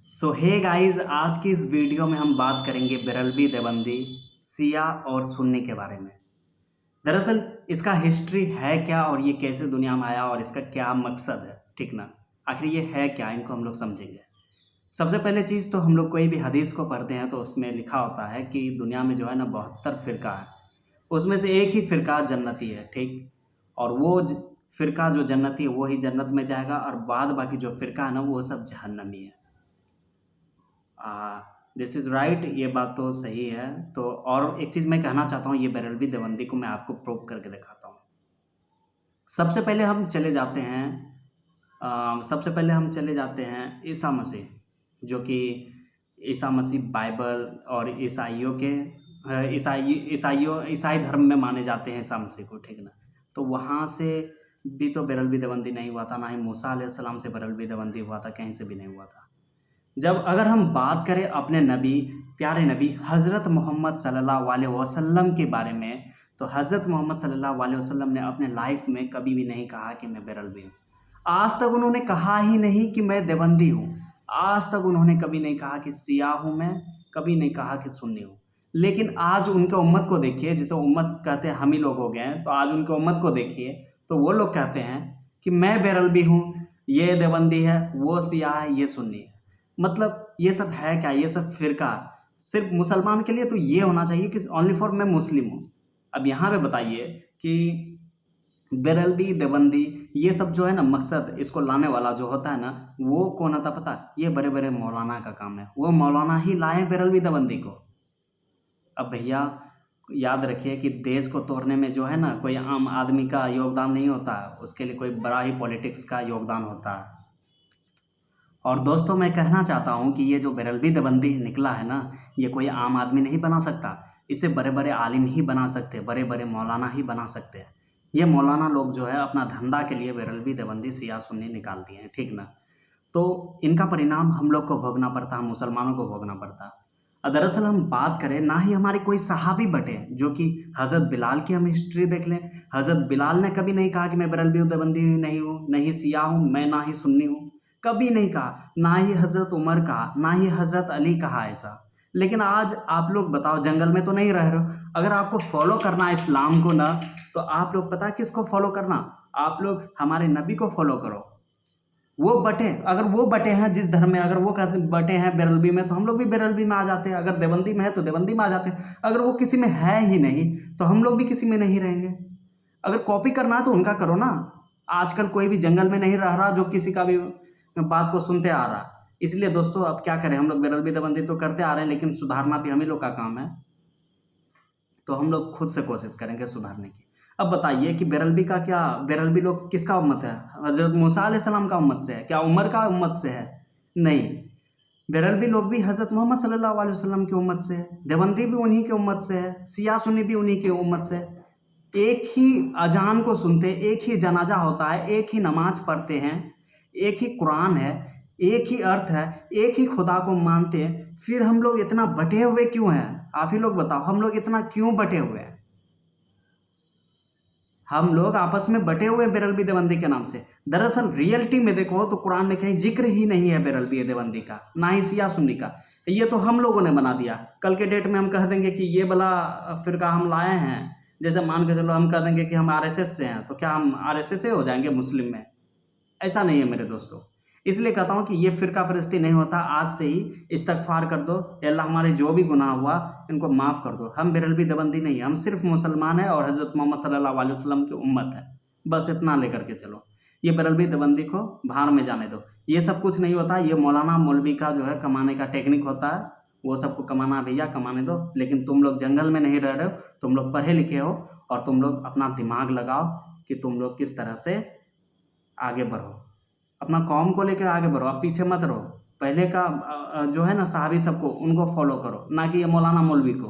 सो hey guys, आज की इस वीडियो में हम बात करेंगे बेरल्बी देवबंदी सिया और सुन्नी के बारे में। दरअसल इसका हिस्ट्री है क्या और ये कैसे दुनिया में आया और इसका क्या मकसद है, ठीक ना। आखिर ये है क्या, इनको हम लोग समझेंगे। सबसे पहले चीज़ तो हम लोग कोई भी हदीस को पढ़ते हैं तो उसमें लिखा होता है कि दुनिया में जो है ना 72 फ़िरका है। उसमें से एक ही फ़िरका जन्नती है, ठीक। और वो फ़िरका जो जन्नती है वो ही जन्नत में जाएगा और बाद बाकी जो फ़िरका है ना वो सब जहन्नमी है। दिस इज़ राइट, ये बात तो सही है। तो और एक चीज़ मैं कहना चाहता हूँ, ये बेरल्बी देवबंदी को मैं आपको प्रूव करके दिखाता हूँ। सबसे पहले हम चले जाते हैं ईसा मसीह, जो कि ईसा मसीह बाइबल और ईसाइयों के ईसाई धर्म में माने जाते हैं ईसा मसीह को, ठीक ना। तो वहाँ से भी तो बेरल्बी देवबंदी नहीं हुआ था, ना ही मूसा अलैहिस्सलाम से बेरल्बी देवबंदी हुआ था, कहीं से भी नहीं हुआ था। जब अगर हम बात करें अपने नबी, प्यारे नबी हज़रत मोहम्मद सल्लल्लाहु अलैहि वसल्लम के बारे में, तो हज़रत मोहम्मद सल्लल्लाहु अलैहि वसल्लम ने अपने लाइफ में कभी भी नहीं कहा कि मैं बेरल्बी हूँ। आज तक उन्होंने कहा ही नहीं कि मैं देवबंदी हूँ। आज तक उन्होंने कभी नहीं कहा कि सिया हूँ मैं, कभी नहीं कहा कि सुन्नी हूँ। लेकिन आज उनके उम्मत को देखिए, जिसे उम्मत कहते हैं हम ही लोग हो गए हैं, तो आज उनके उम्मत को देखिए तो वो लोग कहते हैं कि मैं बेरल्बी हूँ, ये देवबंदी है, वो सिया है, ये सुन्नी है। मतलब ये सब है क्या, ये सब फ़िरका सिर्फ मुसलमान के लिए तो ये होना चाहिए कि ओनली फॉर मैं मुस्लिम हूँ। अब यहाँ पे बताइए कि बेरल्बी देवबंदी ये सब जो है ना, मकसद इसको लाने वाला जो होता है ना, वो कौन होता पता है? ये बड़े बड़े मौलाना का काम है। वो मौलाना ही लाए बेरल्बी देवबंदी को। अब भैया याद रखिए कि देश को तोड़ने में जो है ना, कोई आम आदमी का योगदान नहीं होता, उसके लिए कोई बड़ा ही पॉलिटिक्स का योगदान होता है। और दोस्तों मैं कहना चाहता हूँ कि ये जो बेरल्बी देवबंदी निकला है ना, ये कोई आम आदमी नहीं बना सकता। इसे बड़े बड़े आलिम ही बना सकते हैं, बड़े बड़े मौलाना ही बना सकते हैं। ये मौलाना लोग जो है अपना धंधा के लिए बेरल्बी देवबंदी सिया सुन्नी निकाल दिए हैं, ठीक ना। तो इनका परिणाम हम लोग को भोगना पड़ता है, मुसलमानों को भोगना पड़ता है। दरअसल हम बात करें, ना ही हमारे कोई सहाबी बटे, जो कि हज़रत बिलाल की हम हिस्ट्री देख लें। हज़रत बिलाल ने कभी नहीं कहा कि मैं बेरल्बी देवबंदी नहीं हूँ, नहीं सिया हूँ मैं, ना ही सुन्नी हूँ। कभी नहीं कहा। ना ही हज़रत उमर कहा, ना ही हज़रत अली कहा ऐसा। लेकिन आज आप लोग बताओ, जंगल में तो नहीं रह रहे हो। अगर आपको फॉलो करना है इस्लाम को ना, तो आप लोग पता है किसको फॉलो करना? आप लोग हमारे नबी को फॉलो करो। वो बटे, अगर वो बटे हैं जिस धर्म में, अगर वो कहते बटे हैं बेरल्बी में, तो हम लोग भी बेरल्बी में आ जाते हैं। अगर देवबंदी में है तो देवबंदी में आ जाते हैं। अगर वो किसी में है ही नहीं तो हम लोग भी किसी में नहीं रहेंगे। अगर कॉपी करना है तो उनका करो ना। आजकल कोई भी जंगल में नहीं रह रहा जो किसी का भी बात को सुनते आ रहा। इसलिए दोस्तों अब क्या करें, हम लोग बेरल्बी देवबंदी तो करते आ रहे हैं, लेकिन सुधारना भी हम ही लोग का काम है। तो हम लोग खुद से कोशिश करेंगे सुधारने की। अब बताइए कि बेरल्बी का क्या, बेरल्बी लोग किसका उम्मत है? हज़रत मूसा अलैहिस्सलाम का उम्मत से है क्या? उमर का उम्मत से है? नहीं। बेरल्बी लोग भी हज़रत मोहम्मद सल्लल्लाहु अलैहि वसल्लम की उम्मत से है। देवबंदी भी उन्हीं की उम्मत से है। सिया सुन्नी भी उन्हीं की उम्मत से है। एक ही अजान को सुनते, एक ही जनाजा होता है, एक ही नमाज पढ़ते हैं, एक ही कुरान है, एक ही अर्थ है, एक ही खुदा को मानते हैं, फिर हम लोग इतना बटे हुए क्यों हैं? आप ही लोग बताओ, हम लोग इतना क्यों बटे हुए हैं? हम लोग आपस में बटे हुए हैं बेरल्बी देवबंदी के नाम से। दरअसल रियलिटी में देखो तो कुरान में कहीं जिक्र ही नहीं है बेरल्बी देवबंदी का, ना ही सिया सुन्नी का। ये तो हम लोगों ने बना दिया। कल के डेट में हम कह देंगे कि ये वाला फ़िरका हम लाए हैं। जैसे मान के चलो हम कह देंगे कि हम आरएसएस से हैं, तो क्या हम आरएसएस से हो जाएँगे मुस्लिम में? ऐसा नहीं है मेरे दोस्तों। इसलिए कहता हूँ कि ये फ़िरका फ़रिस्ती नहीं होता। आज से ही इस्तिग़फ़ार कर दो, या अल्लाह हमारे जो भी गुनाह हुआ इनको माफ़ कर दो। हम बेरल्बी देवबंदी नहीं है, हम सिर्फ़ मुसलमान हैं और हज़रत मोहम्मद सल्लल्लाहु अलैहि वसल्लम की उम्मत है। बस इतना लेकर के चलो। ये बेरल्बी देवबंदी को भाड़ में जाने दो। ये सब कुछ नहीं होता, ये मौलाना मौलवी का जो है कमाने का टेक्निक होता है। वो सबको कमाना है भैया, कमाने दो। लेकिन तुम लोग जंगल में नहीं रह रहे हो, तुम लोग पढ़े लिखे हो और तुम लोग अपना दिमाग लगाओ कि तुम लोग किस तरह से आगे बढ़ो। अपना कौम को लेकर आगे बढ़ो, आप पीछे मत रहो। पहले का जो है ना सहाबी सबको, उनको फॉलो करो, ना कि ये मौलाना मौलवी को।